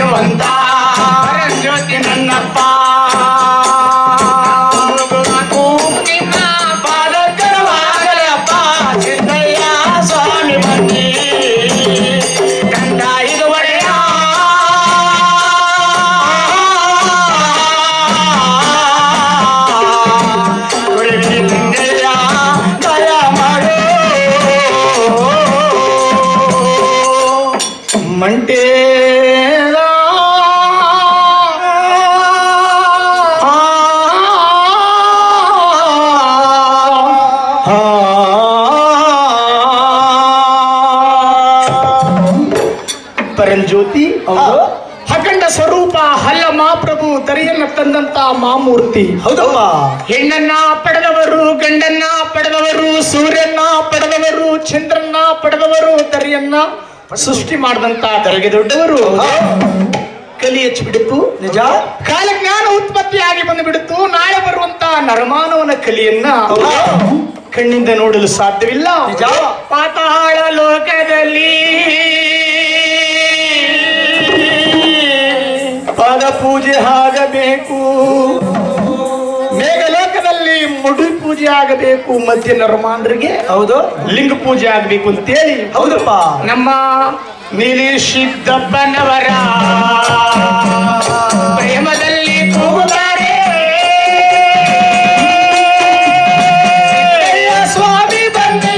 ಬರುವಂತ ಜ್ಯೋತಿ ನನ್ನಪ್ಪ ಮಂಟೇ ಪರಂಜ್ಯೋತಿ ಅಖಂಡ ಸ್ವರೂಪ ಹಲ್ಲ ಮಹಾಪ್ರಭು ದರಿಯನ್ನ ತಂದಂತ ಮಾಮೂರ್ತಿ. ಹೌದಪ್ಪ. ಹೆಣ್ಣನ್ನ ಪಡೆದವರು, ಗಂಡನ್ನ ಪಡೆದವರು, ಸೂರ್ಯನ್ನ ಪಡೆದವರು, ಚಂದ್ರನ್ನ ಪಡೆದವರು, ದರಿಯನ್ನ ಸೃಷ್ಟಿ ಮಾಡಿದಂತ ದರೆಗೆ ದೊಡ್ಡವರು. ಕಲಿ ಹೆಚ್ಚಿಬಿಡುತ್ತು ನಿಜ. ಕಾಲಜ್ಞಾನ ಉತ್ಪತ್ತಿಯಾಗಿ ಬಂದು ಬಿಡುತ್ತು. ನಾಳೆ ಬರುವಂತ ನರಮಾನವನ ಕಲಿಯನ್ನ ಕಣ್ಣಿಂದ ನೋಡಲು ಸಾಧ್ಯವಿಲ್ಲ. ನಿಜ. ಪಾತಾಳ ಲೋಕದಲ್ಲಿ ಪಾದ ಪೂಜೆ ಆಗಬೇಕು, ಮೇಘಲೋಕದಲ್ಲಿ ಮುಡಿ ಪೂಜೆ ಆಗಬೇಕು, ಮಧ್ಯ ನರಮಾಂಡ್ರಿಗೆ ಹೌದು ಲಿಂಗ ಪೂಜೆ ಆಗಬೇಕು ಅಂತೇಳಿ ಹೌದಪ್ಪ ನಮ್ಮ ನೀಲಿ ಸಿದ್ದಪ್ಪನವರ ಪ್ರೇಮದಲ್ಲಿ ಕೂಗುತ್ತಾರೆ. ಸ್ವಾಮಿ ಬಂದೆ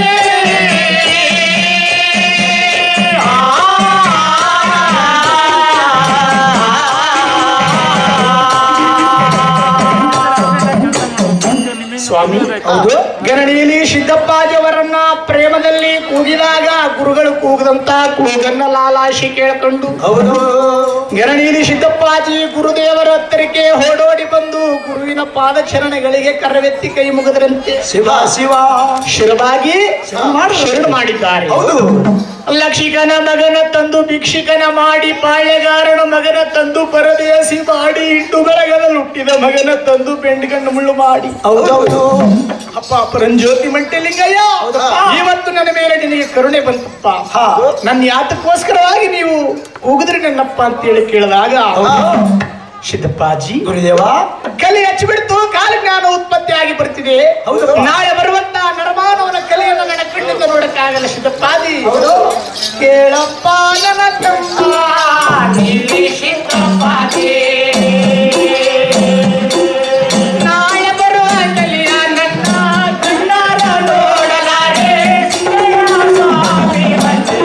ಸ್ವಾಮಿ. ಹೌದು. ಗರಣಿಯಲ್ಲಿ ಸಿದ್ದಪ್ಪಾಜಿಯವರನ್ನ ಪ್ರೇಮದಲ್ಲಿ ಕೂಗಿದಾಗ ಗುರುಗಳು ಕೂಗದಂತ ಕೂಗನ್ನ ಲಾಲಾಶಿ ಕೇಳ್ಕೊಂಡು ಹೌದು ಗರಣಿಯಲ್ಲಿ ಸಿದ್ದಪ್ಪಾಜಿ ಗುರುದೇವರ ಹತ್ತಿರಕ್ಕೆ ಓಡೋಡಿ ಬಂದು ಗುರುವಿನ ಪಾದಚರಣೆಗಳಿಗೆ ಕರವೆತ್ತಿ ಕೈ ಮುಗಿದರಂತೆ. ಶಿವ ಶಿವ ಶಿರವಾಗಿ ಶರಣ ಮಾಡಿದ್ದಾರೆ. ಹೌದು. ಲಕ್ಷಿಕನ ಮಗನ ತಂದು ಭಿಕ್ಷಿಕನ ಮಾಡಿ, ಪಾಳೆಗಾರನ ಮಗನ ತಂದು ಪರದೇಸಿ ಮಾಡಿ, ಇಟ್ಟು ಬೆಳಗದಲ್ಲಿ ಹುಟ್ಟಿದ ಮಗನ ತಂದು ಬೆಂಡಿಗಣ್ಣು ಮುಳ್ಳು ಮಾಡಿ. ಹೌದೌದು. ಅಪ್ಪ ಪರಂಜ್ಯೋತಿ ಮಂಟಲಿಂಗಯ್ಯ, ಇವತ್ತು ನನ್ನ ಮೇಲೆ ನಿನಗೆ ಕರುಣೆ ಬಂತಪ್ಪ. ನನ್ನ ಯಾತಕ್ಕೋಸ್ಕರವಾಗಿ ನೀವು ಕೂಗಿದ್ರಿ ನನ್ನಪ್ಪ ಅಂತೇಳಿ ಕೇಳಿದಾಗ ಸಿದ್ದಪ್ಪಾಜಿ ಗುರುದೇವ ಕಲೆ ಹಚ್ಚಿಬಿಡ್ತು. ಕಾಲಜ್ಞಾನ ಉತ್ಪತ್ತಿ ಆಗಿ ಬರ್ತಿದೆ. ನಾಳೆ ಬರುವಂತ ನರಮಾನವನ ಕಲೆಯನ್ನು ನನ್ನ ಕಣ್ಣಿಂದ ನೋಡಕ್ಕಾಗಲ್ಲ ಸಿದ್ದಪ್ಪಾಜಿ. ಕೇಳಪ್ಪ ನನ್ನ ತಮ್ಮ ನೀಲಿ ಸಿದ್ದಪ್ಪಾಜಿ, ನಾಳೆ ಬರುವ ಕಲೆಯ ನನ್ನ ಕಣ್ಣಾರ ನೋಡಲಾರೆ. ಸ್ವಾಮಿ ಬಂದಿ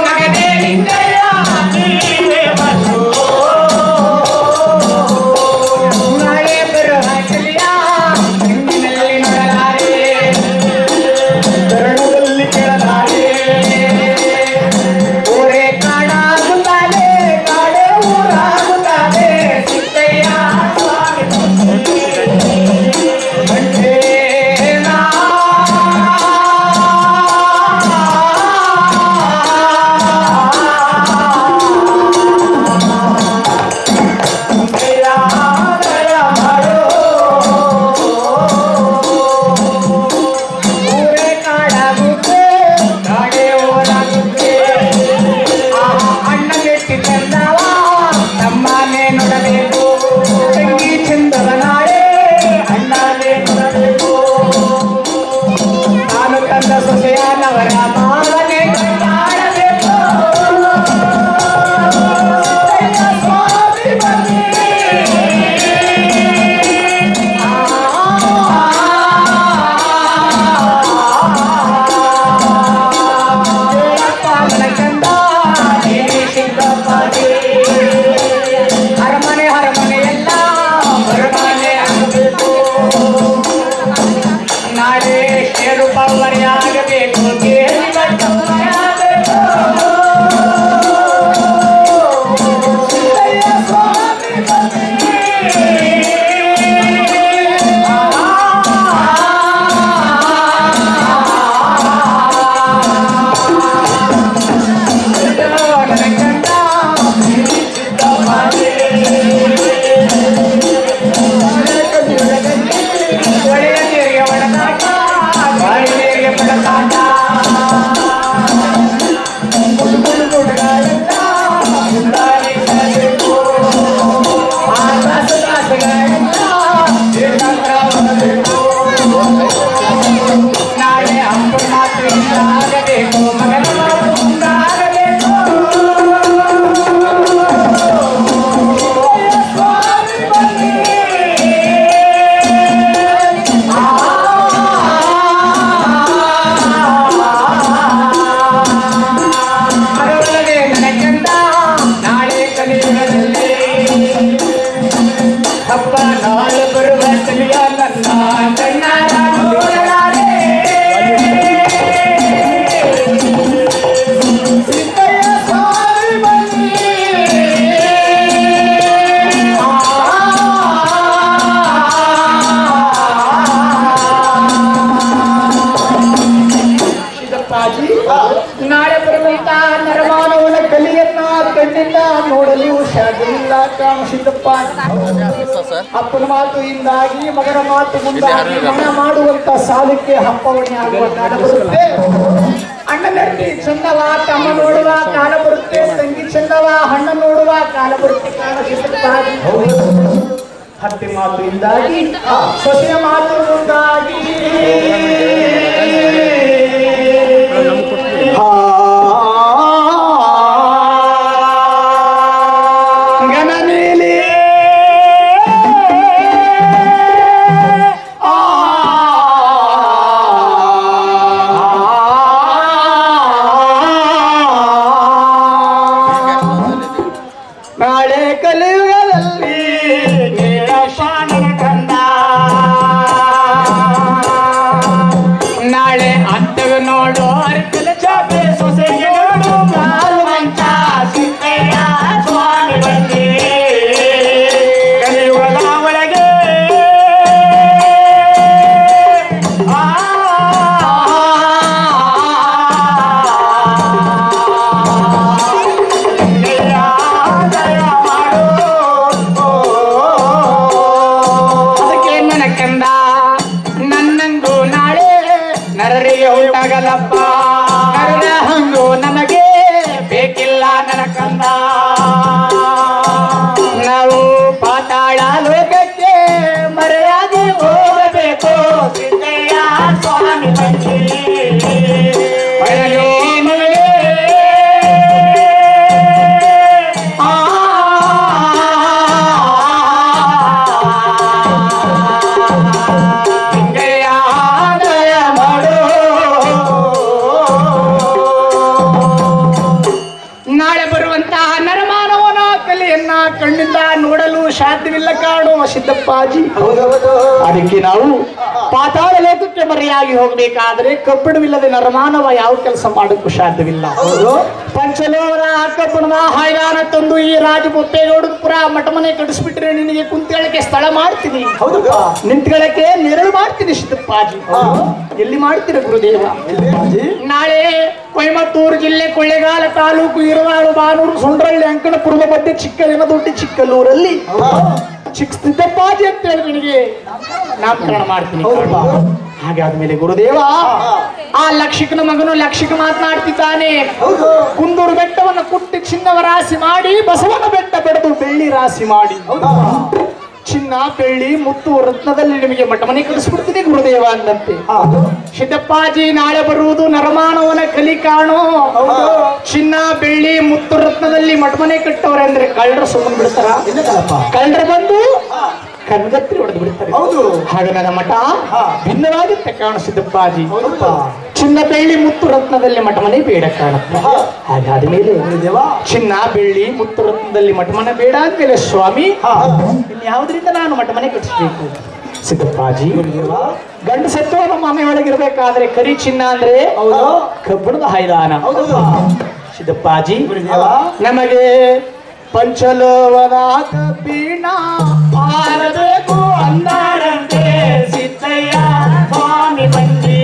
ಮಗನೇ ಲಿಂಗಯ್ಯ ನೀವೇ ಬಂದು, ನಾಳೆ ಬರುವ ಕಲೆಯ ಕಣ್ಣಿನಲ್ಲಿ ನೋಡಲಾರೆ, ಕರುಣದಲ್ಲಿ ಕೇಳಲಾರೆ. ಊರೇ ಕಾಡಾಗುತ್ತಾನೆ, ಕಾಡೇ ಊರಾಗುತ್ತಾನೆ, ಸಿದ್ದಯ್ಯ ಸ್ವಾಮಿ ಬಂದೇನಾ. ಊರೇ ಕಾಡಾಗುತ್ತೆ, ಕಾಡೇ ಊರಾಗುತ್ತೆ. ಅಣ್ಣ ಬೆಟ್ಟಿ ತಂದವ ತಮ್ಮನೇ ನೋಡಬೇಕು, ತಂಗಿ ಚಂದವ ನಾಳೆ ಅಣ್ಣನೇ ನೋಡಬೇಕು. ನಾನು ತಂದ ಸೊಸೆಯಾನವರ ಮಾವನೇ ಕಾಡಬೇಕು. ಸ್ವಾಮಿ ಬನ್ನಿ. ಅರಮನೆ ಅರಮನೆ ಎಲ್ಲ ಹೊರಮನೆ ಆಗಬೇಕು. ನಾಳೆ ಶೇರು ಪವರಿ ಆಗಬೇಕು, ಕೇಳಿ ಆಗಬೇಕು. ಸ್ವಾಮಿ ಬನ್ನಿ. ಒಳ್ಳೆಯ ನೀರಿಗೆ ಒಡನಾಟ, ಬಾಯಿ ನೀರಿಗೆ ಬಡಕಾಟ. ಸಿದ್ದಪ್ಪಾಜಿ ನಾಳೆ ಬರುವಂತ ನರಮಾನವನ ಕಲಿಯನ್ನ ಕಣ್ಣಿಂದ ನೋಡಲು ಸಾಧ್ಯವಿಲ್ಲ ಕಾಣ ಸಿದ್ದಪ್ಪಾಜಿ. ಅಪ್ಪನ ಮಾತು ಹಿಂದಾಗಿ ಮಗನ ಮಾತು ಮುಂದಾಗಿ ಮನ ಮಾಡುವಂತ ಸಾಲಕ್ಕೆ ಹಪ್ಪವಣೆ ಆಗುವ ಕಾಲ ಬರುತ್ತೆ. ಅಣ್ಣನಟ್ಟಿ ಚಂದವ ತಮ್ಮ ನೋಡುವ ಕಾಲ ಬರುತ್ತೆ. ತಂಗಿ ಚಂದವ ಹಣ್ಣ ನೋಡುವ ಕಾಲ ಬರುತ್ತೆ ಕಾಣ ಸಿದ್ದಪ್ಪಾಜಿ. ಹತ್ತಿ ಮಾತು ಹಿಂದಾಗಿ ಸೊಸೆಯ ಮಾತು ಮುಂದಾಗಿ ನಾಳೆ ಕಲಿಯುಗದಲ್ಲಿ ನಾಳೆ ಅಂತವ ನೋಡು ಅರ್ಕಲ ಚಾಪೆ ಸೊಸೆಗೆ ನೋಡು ಕಾಲು ಮಂಚ ಸಿದ್ದಯ್ಯ ಸ್ವಾಮಿ ಬಂದಿ ಕಲಿಯುಗದ ಒಳಗೆ ನರರಿಗೆ ಉಂಟಾಗಲ್ಲಪ್ಪ ನರರ ಹಂಗು ನಮಗೆ ಬೇಕಿಲ್ಲ ನನ್ನ ಕಂದ. ನಾವು ಪಾತಾಳ ಲೋಕಕ್ಕೆ ಮರೆಯಾಗಿ ಹೋಗಬೇಕು ಸಿದ್ದಯ್ಯ ಸ್ವಾಮಿ ಬಂದಿ ಕಣ್ಣಿಂದ ನೋಡಲು ಸಾಧ್ಯವಿಲ್ಲ ಕಾಣುವ ಸಿದ್ದಪ್ಪಾಜಿ. ಅದಕ್ಕೆ ನಾವು ಪಾತಾಳ ಲೋಕಕ್ಕೆ ಮರೆಯಾಗಿ ಹೋಗಬೇಕಾದ್ರೆ ಕಬ್ಬಿಣವಿಲ್ಲದೆ ನರಮಾನವ ಯಾವ ಕೆಲಸ ಮಾಡೋಕ್ಕೂ ಸಾಧ್ಯವಿಲ್ಲ. ಪಂಚಲೋರ ಕಬ್ಬಣದ ಹೈರಾಣ ತಂದು ಈ ರಾಜ ಬೊಪ್ಪೇಗೌಡಪುರ ಮಠ ಮನೆ ಕಡಿಸ್ಬಿಟ್ರೆ ನಿನಗೆ ಕುಂತ್ಕೊಳ್ಳಕ್ಕೆ ಸ್ಥಳ ಮಾಡ್ತೀನಿ, ನಿಂತ್ಕೊಳ್ಳಕ್ಕೆ ನೆರಳು ಮಾಡ್ತೀನಿ ಸಿದ್ದಪ್ಪಾಜಿ. ಎಲ್ಲಿ ಮಾಡ್ತೀರ ಗುರುದೇವ? ನಾಳೆ ಕೊಯಮತ್ತೂರು ಜಿಲ್ಲೆ ಕೊಳ್ಳೇಗಾಲ ತಾಲೂಕು ಇರವಾಳು ಬಾನೂರು ಸುಂಡ್ರಳ್ಳಿ ಅಂಕಣಪುರದ ಮಧ್ಯೆ ಚಿಕ್ಕಲಿನದೊಡ್ಡಿ ಚಿಕ್ಕಲ್ಲೂರಲ್ಲಿ ಚಿಕ್ಕ ಸಿದ್ದಪ್ಪಾಜಿ ಅಂತ ಹೇಳಿ ನಿನಗೆ ನಾಮಕರಣ ಮಾಡ್ತೀನಿ. ಹಾಗಾದ್ಮೇಲೆ ಗುರುದೇವ ಆ ಲಕ್ಷಿಕನ ಮಗನು ಲಕ್ಷಿಕ ಮಾತನಾಡ್ತಿದ್ದಾನೆ. ಕುಂದೂರು ಬೆಟ್ಟವನ್ನು ಕುಟ್ಟಿ ಚಿನ್ನವ ರಾಶಿ ಮಾಡಿ ಬಸವನ ಬೆಟ್ಟ ಬೆಳೆದು ಬೆಳ್ಳಿ ರಾಶಿ ಮಾಡಿ ಚಿನ್ನ ಬೆಳ್ಳಿ ಮುತ್ತು ರತ್ನದಲ್ಲಿ ನಿಮಗೆ ಮಠ ಮನೆ ಕಳಿಸ್ಬಿಡ್ತೀನಿ ಗುರುದೇವ ಅಂದಂತೆ. ಸಿದ್ದಪ್ಪಾಜಿ ನಾಳೆ ಬರುವುದು ನರಮಾನವನ ಕಲಿ ಕಾಣೋ. ಚಿನ್ನ ಬೆಳ್ಳಿ ಮುತ್ತು ರತ್ನದಲ್ಲಿ ಮಠ ಮನೆ ಕಟ್ಟವ್ರೆ ಅಂದ್ರೆ ಕಳ್ಳರು ಸುಮ್ಮನೆ ಬಿಡ್ತಾರ? ಕಳ್ಳರು ಬಂದು ಕನ್ಗತ್ರಿ ಹೊಡೆದು ಬಿಡ್ತಾರೆ. ಹಾಗೆ ನನ್ನ ಮಠ ಭಿನ್ನವಾಗಿತ್ತೆ ಕಾಣು ಸಿದ್ದಪ್ಪಾಜಿ. ಚಿನ್ನ ಬೆಳ್ಳಿ ಮುತ್ತು ರತ್ನದಲ್ಲಿ ಮಠ ಮನೆ ಬೇಡ ಕಾಣುತ್ತೆ. ಹಾಗಾದ್ಮೇಲೆ ಚಿನ್ನ ಬೆಳ್ಳಿ ಮುತ್ತು ರತ್ನದಲ್ಲಿ ಮಠ ಮನೆ ಬೇಡ ಅಂದ್ಮೇಲೆ ಸ್ವಾಮಿ ಇನ್ಯಾವುದರಿಂದ ನಾನು ಮಠ ಮನೆ ಕಟ್ಟಿಸ್ಬೇಕು? ಸಿದ್ದಪ್ಪಾಜಿ ಗಂಡು ಸತ್ತು ನಮ್ಮ ಮನೆಯೊಳಗಿರ್ಬೇಕಾದ್ರೆ ಕರಿ ಚಿನ್ನ ಅಂದ್ರೆ ಕಬ್ಬಿಣದ ಹೈದಾನ. ಸಿದ್ದಪ್ಪಾಜಿ ನಮಗೆ ಪಂಚಲೋವದ ಕಬ್ಬಿಣ ಆರಬೇಕು ಅಂದಾರಂತೆ ಸಿದ್ದಯ್ಯ ಸ್ವಾಮಿ ಬಂದಿ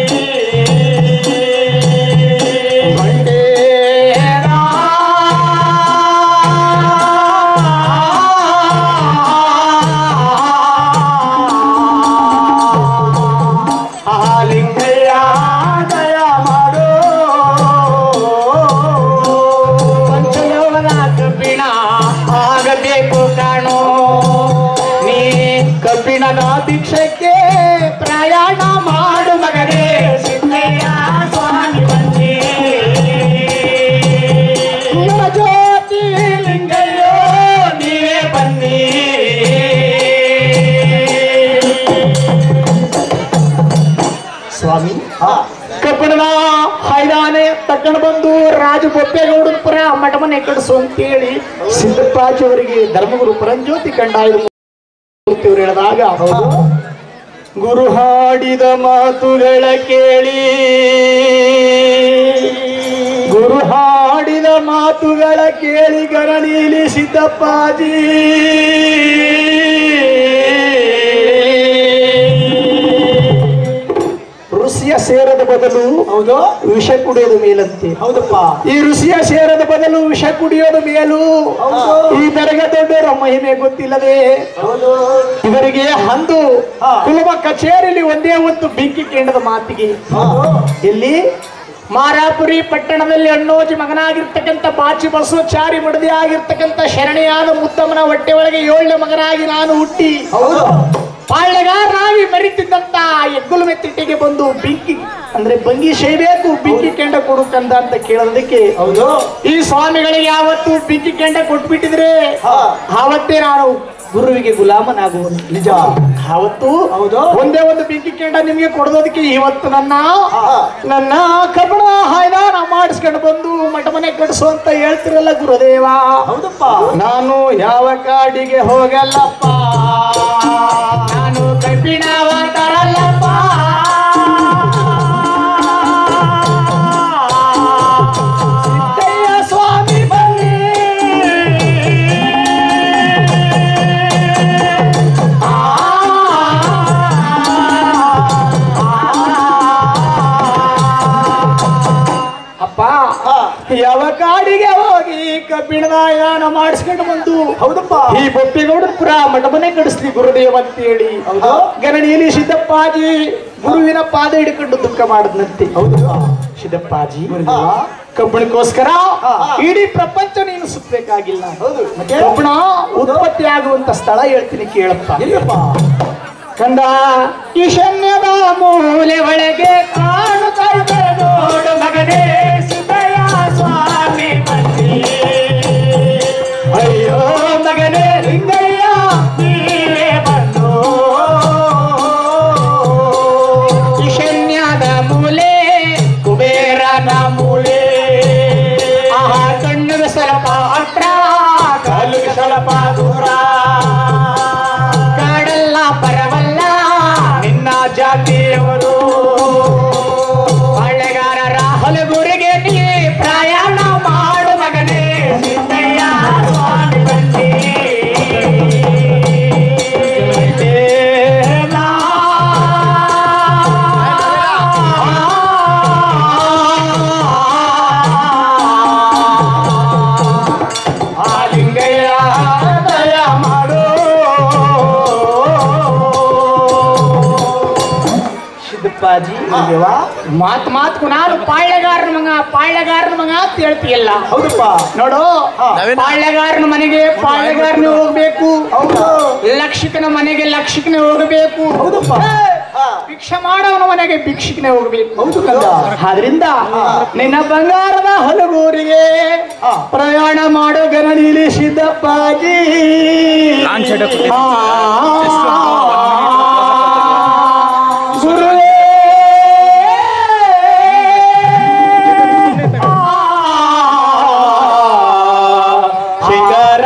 ಕಬ್ಬಿಣದ ಭಿಕ್ಷಕ್ಕೆ ಪ್ರಯಾಣ ಮಾಡು ಮಗನೇ ಸಿದ್ದಯ್ಯ ಸ್ವಾಮಿ ಬಂದಿ ಜ್ಯೋತಿ ಲಿಂಗಯ್ಯೋ ನೀವೇ ಬನ್ನಿ. ಸ್ವಾಮಿ ಕಬ್ಬಿಣದ ಹೈದಾನೆ ತಕೊಂಡು ಬಂದು ರಾಜ ಬೊಪ್ಪೇಗೌಡಪುರ ಮಠ ಮನೆ ಕಡಿಸು ಅಂತೇಳಿ ಸಿದ್ದಪ್ಪಾಜಿ ಅವರಿಗೆ ಧರ್ಮಗುರು ಪರಂಜ್ಯೋತಿ ಕಂಡಾಯರು ಹೇಳಿದಾಗ ಗುರು ಹಾಡಿದ ಮಾತುಗಳ ಕೇಳಿ ಗುರು ಹಾಡಿದ ಮಾತುಗಳ ಕೇಳಿ ಗರನೀಲಿ ಸಿದ್ದಪ್ಪಾಜಿ ಋಷಿ ಋಷಿಯ ಸೇರದ ಬದಲು ಹೌದು ವಿಷ ಕುಡಿಯೋದು ಮೇಲಂತೆ. ಹೌದಪ್ಪ. ಈ ಋಷಿಯ ಸೇರದ ಬದಲು ವಿಷ ಕುಡಿಯೋದು ಮೇಲು. ಈ ದರ್ಗ ದೊಡ್ಡವರ ಮಹಿಮೆ ಗೊತ್ತಿಲ್ಲದೆ ಇವರಿಗೆ ಅಂದು ಕುಲುಮ ಕಚೇರಿಯಲ್ಲಿ ಒಂದೇ ಒಂದು ಬೆಂಕಿ ಕೆಂಡದ ಮಾತಿಗೆ ಇಲ್ಲಿ ಮಾರಾಪುರಿ ಪಟ್ಟಣದಲ್ಲಿ ಅಣ್ಣೋಜಿ ಮಗನಾಗಿರ್ತಕ್ಕಂಥ ಬಾಚಿ ಬಸವಚಾರಿ ಮಡದಿ ಆಗಿರ್ತಕ್ಕಂಥ ಶರಣಿಯಾದ ಮುತ್ತಮ್ಮನ ಹೊಟ್ಟೆ ಒಳಗೆ 7ನೇ ಮಗನಾಗಿ ನಾನು ಹುಟ್ಟಿ ಪಾಳ್ಯಗಾರನಾಗಿ ಮೆರಿತಿದ್ದಂತ ಎಗ್ಗುಲುಮೆ ತಿಟ್ಟಿಗೆ ಬಂದು ಬೆಂಕಿ ಅಂದ್ರೆ ಬಂಗಿ ಶೈಬೇಕು ಬೆಂಕಿ ಕೆಂಡ ಕೊಡುಕಂದ ಅಂತ ಕೇಳೋದಕ್ಕೆ ಈ ಸ್ವಾಮಿಗಳಿಗೆ ಯಾವತ್ತು ಬೆಂಕಿ ಕೆಂಡ ಕೊಟ್ಬಿಟ್ಟಿದ್ರೆ ಆವತ್ತೇ ನಾನು ಗುರುವಿಗೆ ಗುಲಾಮನಾಗುವುದು. ನಿಜ. ಅವತ್ತು ಒಂದೇ ಒಂದು ಬೆಂಕಿ ಕೆಂಡ ನಿಮ್ಗೆ ಕೊಡೋದಕ್ಕೆ ಇವತ್ತು ನನ್ನ ಕಬ್ಬಣ ಹಾಯ್ದಾನ ಮಾಡಿಸ್ಕೊಂಡು ಬಂದು ಮಠ ಮನೆ ಕಡಿಸು ಅಂತ ಹೇಳ್ತಿರಲ್ಲ ಗುರುದೇವ. ಹೌದಪ್ಪ. ನಾನು ಯಾವ ಕಾಡಿಗೆ ಹೋಗಲ್ಲಪ್ಪ, ನಾನು ಕಬ್ಬಿಣವ ತರಲ್ಲಪ್ಪ, ಸಿದ್ದಯ್ಯ ಸ್ವಾಮಿ ಬನ್ನಿ ಅಪ್ಪ. ಯಾವ ಕಾಡಿಗೆ ಹೋಗಿ ಕಬ್ಬಿಣದ ಯಾನ ಮಾಡಿಸ್ಕೊಂಡು ಬಂದು ಹೌದಪ್ಪ ಈ ಬೊಪ್ಪೆಗೌಡಪುರ ಮಠ ಮನೆ ಕಡಿಸ್ಲಿ ಗುರುದೇವ ಅಂತ ಹೇಳಿ ಗರಡಿಯಲ್ಲಿ ಸಿದ್ದಪ್ಪಾಜಿ ಗುರುವಿನ ಪಾದ ಹಿಡ್ಕೊಂಡು ದುಃಖ ಮಾಡದ್ನಂತೆ. ಸಿದ್ದಪ್ಪಾಜಿ ಕಬ್ಬಿಣಕ್ಕೋಸ್ಕರ ಇಡೀ ಪ್ರಪಂಚ ನೀನು ಸುತ್ತಬೇಕಾಗಿಲ್ಲ. ಕಬ್ಬಣ ಉತ್ಪತ್ತಿ ಆಗುವಂತ ಸ್ಥಳ ಹೇಳ್ತೀನಿ ಕೇಳಪ್ಪ. ಕಂದ ಈಶಾನ್ಯದ ಮೂಲೆ ಒಳಗೆ ಕಾಣುತ್ತಾ ನೋಡು ಮಗನೇ ಸಿದ್ದಯ್ಯ ಸ್ವಾಮಿ ಬನ್ನಿ. ಅಯ್ಯೋ ಮಗನೇ ಲಿಂಗಯ್ಯ ನೀವೇ ಬಂದು ಈಶಾನ್ಯದ ಮೂಲೆ ಕುಬೇರನ ಮೂಲೆ ಆಹಾ ಕಣ್ಣಿಗೆ ಸ್ವಲ್ಪ ಹತ್ರ ಕಾಲಿಗೆ ಸ್ವಲ್ಪ ದೂರ ಕಾಡಲ್ಲ ಪರವಲ್ಲ ನಿನ್ನ ಜಾತಿಯವರು ಹಳ್ಳೆಗಾರರ ಹಲಗುರಿಗೆ ನೀ ಪ್ರಯಾಣ ಮಾಡು ಮಗನೇ ಸಿದ್ದಯ್ಯ ಸ್ವಾಮಿ ಬನ್ನಿ. ಲಿಂಗಯ್ಯ ದಯ ಮಾಡು. ಸಿದ್ದಪ್ಪಾಜಿ ಮಾತು ನಾನು ಪಾಳ್ಯಗಾರನ ಮಗ ಅಂತ ಹೇಳ್ತೀಯಲ್ಲ. ಹೌದಪ್ಪ. ನೋಡು ಪಾಳ್ಯಗಾರನ ಮನೆಗೆ ಪಾಳ್ಯಗಾರನೇ ಹೋಗ್ಬೇಕು, ಲಕ್ಷಿಕನ ಮನೆಗೆ ಲಕ್ಷಿಕನೇ ಹೋಗಬೇಕು, ಭಿಕ್ಷೆ ಮಾಡೋವನ ಮನೆಗೆ ಭಿಕ್ಷಿಕನೇ ಹೋಗ್ಬೇಕು. ಹೌದು ಕಂದ. ಆದ್ರಿಂದ ನಿನ್ನ ಬಂಗಾರದ ಹಲಗೂರಿಗೆ ಪ್ರಯಾಣ ಮಾಡೋ ಗರಡಿಲಿ ಸಿದ್ದಪ್ಪಾಜಿ. ಗುರುವೇ ಶಿಖರ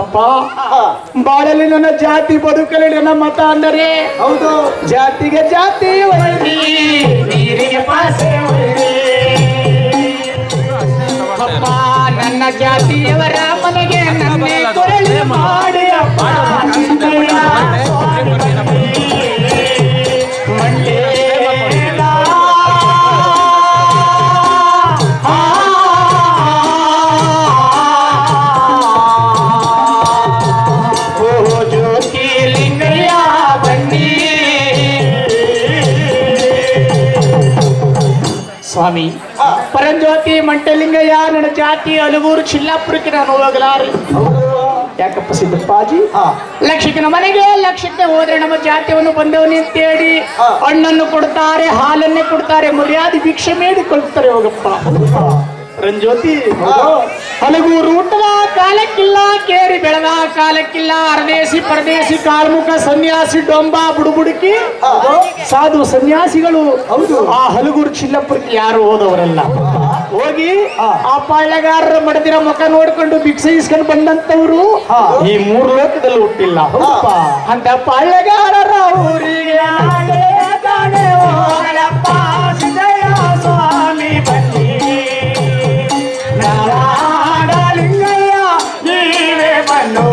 ಅಪ್ಪ ಬಾಳಲಿ ನನ್ನ ಜಾತಿ ಬದುಕಲಿ ನನ್ನ ಮತ ಅಂದರೆ ಹೌದು ಜಾತಿಗೆ ಜಾತಿ ವೈರಿ ನೀರಿಗೆ ಪಾಸೆ ವೈರಿ. ಅಪ್ಪ ನನ್ನ ಜಾತಿಯವರ ಮನೆಗೆ ನನ್ನೇ ಕೊರಳಿ ಮಾಡಿ ಅಪ್ಪ ಸ್ವಾಮಿ ಪರಂಜ್ಯೋತಿ ಮಂಟಲಿಂಗಯ್ಯ ನನ್ನ ಜಾತಿ ಅಲಗೂರು ಚಿಲ್ಲಾಪುರಕ್ಕೆ ನಾನು ಹೋಗಲಾರೆ. ಯಾಕಪ್ಪ ಸಿದ್ದಪ್ಪಾಜಿ? ಲಕ್ಷಿಕನ ಮನೆಗೆ ಲಕ್ಷಕ್ಕೆ ಹೋದ್ರೆ ನಮ್ಮ ಜಾತಿಯನ್ನು ಬಂದವನಿ ಅಂತೇಳಿ ಹಣ್ಣನ್ನು ಕೊಡ್ತಾರೆ, ಹಾಲನ್ನೇ ಕೊಡ್ತಾರೆ, ಮರ್ಯಾದೆ ಭಿಕ್ಷೆ ಮೇಡಿಕೊಳ್ತಾರೆ. ಹೋಗಪ್ಪ ರಂಜ್ಯೋತಿ, ಹಲಗೂರು ಊಟದ ಕಾಲಕ್ಕಿಲ್ಲ, ಕೇರಿ ಬೆಳೆದ ಕಾಲಕ್ಕಿಲ್ಲ, ಅರದೇಸಿ ಪರದೇಸಿ ಕಾಲ್ಮುಖ ಸನ್ಯಾಸಿ ಡೊಂಬ ಬುಡುಬುಡುಕಿ ಸಾಧು ಸನ್ಯಾಸಿಗಳು ಆ ಹಲಗೂರು ಚಿಲ್ಲಪುರಕ್ಕೆ ಯಾರು ಹೋದವರಲ್ಲ. ಹೋಗಿ ಆ ಪಾಳ್ಯಗಾರರ ಮಡದಿರ ಮುಖ ನೋಡ್ಕೊಂಡು ಭಿಕ್ಷೆ ಇಸ್ಕೊಂಡು ಬಂದಂತವ್ರು ಈ 3 ಲೋಕದಲ್ಲಿ ಹುಟ್ಟಿಲ್ಲ. ಅಂತ ಪಾಳ್ಯಗಾರರ ಊರಿಗೆ ಸ್ವಾಮಿ ಬನ್ನಿ. ಲಿಂಗಯ್ಯ ನೀವೇ ಬನ್ನು.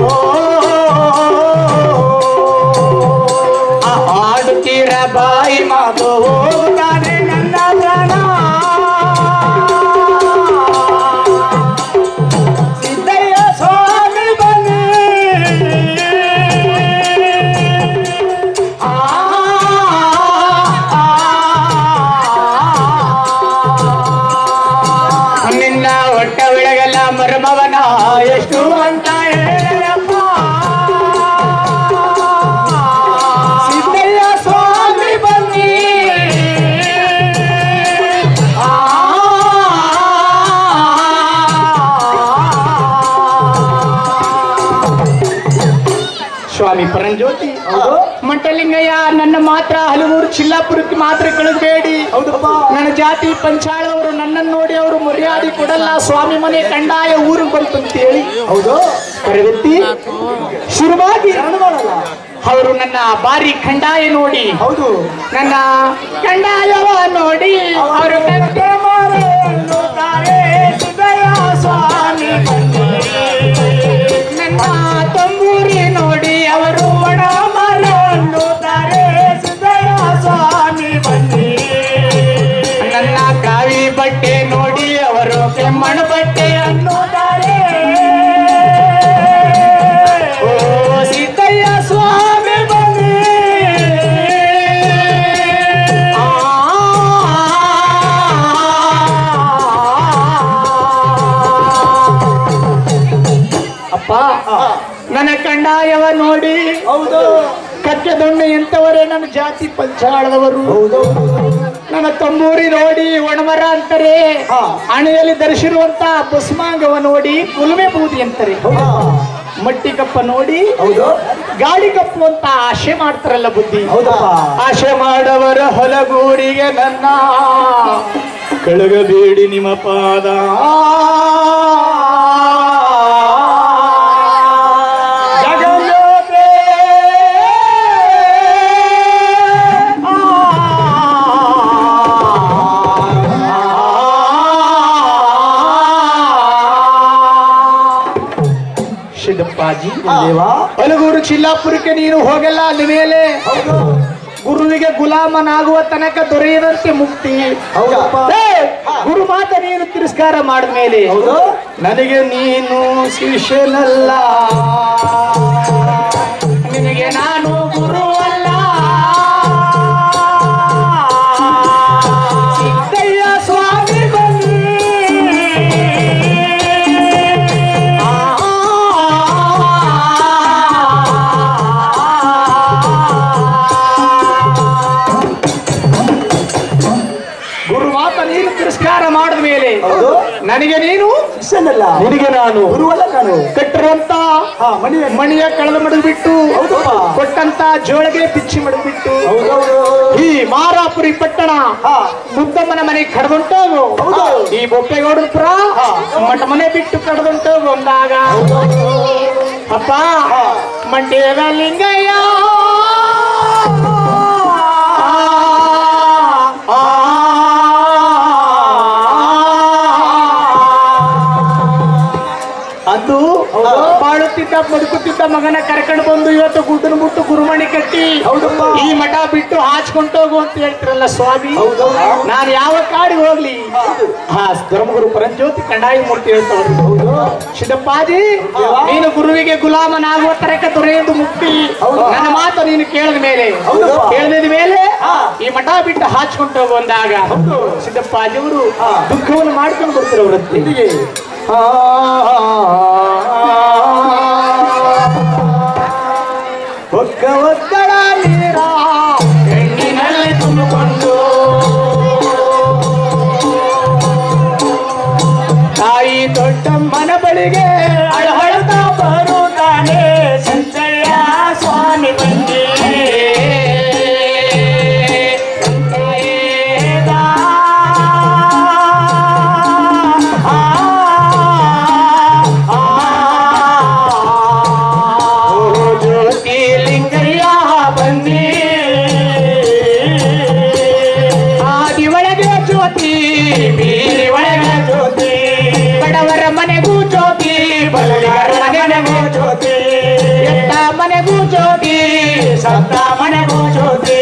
ಬಾಯಿ ಮಾತು ಹೋಗುತ್ತಾನೆ ನನ್ನ ಪ್ರಾಣ ಸಿದ್ದಯ್ಯ ಸ್ವಾಮಿ ಬನ್ನಿ ನಿನ್ನ ಹೊಟ್ಟ ಬೆಳಗಲ್ಲ ಮರ್ಮವನ ಎಷ್ಟು ಅಂತ ಹೇಳಪ್ಪ ಸಿದ್ದಯ್ಯ ಸ್ವಾಮಿ ಬನ್ನಿ ಸ್ವಾಮಿ ಪರಂಜ್ಯೋತಿ ಮಂಟಲಿಂಗಯ್ಯ ನನ್ನ ಮಾತ್ರ ಹಲವೂರು ಚಿಲ್ಲಾಪುರಕ್ಕೆ ಮಾತ್ರ ಕಳಿಸಬೇಡಿ ನನ್ನ ಜಾತಿ ಪಂಚಾಳವರು ನನ್ನನ್ನು ನೋಡಿ ಅವರು ಮರ್ಯಾದೆ ಕೊಡಲ್ಲ ಸ್ವಾಮಿ ಮನೆ ಕಂಡಾಯ ಊರಿಗೆ ಬಂತಂತ ಹೇಳಿ ಹೌದು ಕರೆವೆತ್ತಿ ಶುರುವಾಗಿ ಅವರು ನನ್ನ ಬಾರಿ ಕಂಡಾಯ ನೋಡಿ ಹೌದು ನನ್ನ ಕಂಡಾಯವ ನೋಡಿ ಅವರು ಸ್ವಾಮಿ ನನ್ನ ತಂಬೂರಿ ನೋಡಿ ಅವರು ಒಣ ಮರ ಅನ್ನುತ್ತಾರೆ ಸಿದ್ದಯ್ಯ ಸ್ವಾಮಿ ಬನ್ನಿ ನನ್ನ ಕಾವಿ ಬಟ್ಟೆ ನೋಡಿ ಅವರು ಕೆಮ್ಮಣ ಬಟ್ಟೆ ಅನ್ನುತ್ತಾರೆ ಓ ಸಿದ್ದಯ್ಯ ಸ್ವಾಮಿ ಬನ್ನಿ ಅಪ್ಪ ನನ್ನ ಕಂಡಾಯವ ನೋಡಿ ಹೌದು ಕಕ್ಕೆ ದೊಣ್ಣೆ ಎಂತವರೇ ನನ್ನ ಜಾತಿ ಪಂಚಾಳದವರು ನನ್ನ ತಂಬೂರಿ ನೋಡಿ ಒಣಮರ ಅಂತಾರೆ ಹಣೆಯಲ್ಲಿ ಧರಿಸಿರುವಂತ ಭಸ್ಮಾಂಗವ ನೋಡಿ ಕುಲ್ಮೆ ಬೂದಿ ಅಂತಾರೆ ಮಟ್ಟಿ ಕಪ್ಪ ನೋಡಿ ಹೌದು ಗಾಡಿ ಕಪ್ಪು ಅಂತ ಆಶೆ ಮಾಡ್ತಾರಲ್ಲ ಬುದ್ಧಿ ಆಶೆ ಮಾಡವರ ಹೊಲಗೂರಿಗೆ ನನ್ನ ಕಳಗಬೇಡಿ ನಿಮ್ಮ ಪಾದ ಹಲಗೂರು ಚಿಲ್ಲಾಪುರಕ್ಕೆ ನೀನು ಹೋಗಲ್ಲ ಅಲ್ಲಿ ಮೇಲೆ ಗುರುವಿಗೆ ಗುಲಾಮನಾಗುವ ತನಕ ದೊರೆಯದಂತೆ ಮುಕ್ತಿ ಗುರು ಮಾತ ನೀನು ತಿರಸ್ಕಾರ ಮಾಡಿದ ಮೇಲೆ ನನಗೆ ನೀನು ಶಿಷ್ಯನಲ್ಲ ನಿನಗೆ ನಾನು ಗುರು ಅಲ್ಲ ಸಿದ್ದಯ್ಯ ಸ್ವಾಮಿ ಬನ್ನಿ ತಿರಸ್ಕಾರ ಮಾಡಿದ ಮೇಲೆ ನನಗೆ ನೀನು ಶಿಷ್ಯನಲ್ಲ ನಿನಗೆ ನಾನು ಗುರುವಲ್ಲ ನಾನು ಕಟ್ಟಿರುವಂತ ಮಣಿಯ ಕಳೆದ ಮಡಗ್ಬಿಟ್ಟು ಕೊಟ್ಟಂತ ಜೋಳಿಗೆ ಪಿಚ್ಚಿ ಮಡಗ್ಬಿಟ್ಟು ಈ ಮಾರಾಪುರಿ ಪಟ್ಟಣ ಮುದ್ದಮ್ಮನ ಮನೆ ಕಡ್ದುಂಟೋಗು ಈ ಬೊಪ್ಪೆಗೌಡಪುರ ಮಠ ಮನೆ ಬಿಟ್ಟು ಕಡ್ದುಂಟೋಗು ಅಂದಾಗ ಅಪ್ಪ ಮಂಡ್ಯದ ಲಿಂಗಯ್ಯ ಅದು ಬಾಳುತ್ತಿದ್ದ ಬದುಕುತ್ತಿದ್ದ ಮಗನ ಕರ್ಕೊಂಡು ಬಂದು ಇವತ್ತು ಗುಡ್ಡನ ಬಿಟ್ಟು ಗುರುಮಣಿ ಕಟ್ಟಿ ಈ ಮಠ ಬಿಟ್ಟು ಹಾಚ್ಕೊಂಡೋಗು ಅಂತ ಹೇಳ್ತಿರಲ್ಲ ಸ್ವಾಮಿ ನಾನು ಯಾವ ಕಾಡಿಗೆ ಹೋಗ್ಲಿ ಧರ್ಮಗುರು ಪರಂಜ್ಯೋತಿ ಕಂಡಾಯ ಮೂರ್ತಿ ಹೇಳ್ತವ್ರು ಸಿದ್ದಪ್ಪಾಜಿ ನೀನು ಗುರುವಿಗೆ ಗುಲಾಮನಾಗುವ ತನಕ ದೊರೆಯುವುದು ಮುಕ್ತಿ ನನ್ನ ಮಾತು ನೀನು ಕೇಳಿದ ಮೇಲೆ ಈ ಮಠ ಬಿಟ್ಟು ಹಾಚ್ಕೊಂಡೋಗು ಅಂದಾಗ ಸಿದ್ದಪ್ಪಾಜಿ ಅವರು ದುಃಖವನ್ನು ಮಾಡ್ಕೊಂಡು ಬರ್ತಿರೋ ವೃತ್ತಿಗೆ ಒಕ್ಕಳ ನೀರ ಹೆಣ್ಣಿನಲ್ಲಿ ತುಂಬಿಕೊಂಡು ತಾಯಿ ದೊಡ್ಡಮ್ಮನ ಬಳಿಗೆ ಅಳಹಳತಾ ಬರುತ್ತಾನೆ ಸಿದ್ದಯ್ಯ ಸ್ವಾಮಿ ಬನ್ನಿ ಬಡವರ ಮನೆಗೂ ಜ್ಯೋತಿ ಬಡವರ ಮನೆಗೂ ಜ್ಯೋತಿ ಎತ್ತ ಮನೆಗೂ ಜ್ಯೋತಿ ಸತ್ತ ಮನೆಗೂ ಜ್ಯೋತಿ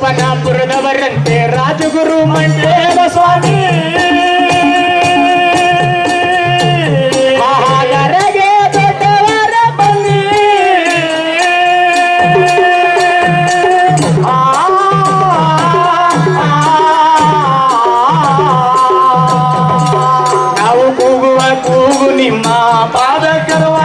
ಅಪ್ಪನಾಪುರದವರಂತೆ ರಾಜಗುರು ಮಂಡೇದ ಸ್ವಾಮಿ ಮಹಾಗರಗೆ ದೊಡ್ಡವರ ಬನ್ನಿ ನಾವು ಕೂಗುವ ಕೂಗು ನಿಮ್ಮ ಪಾದ ಕರುವ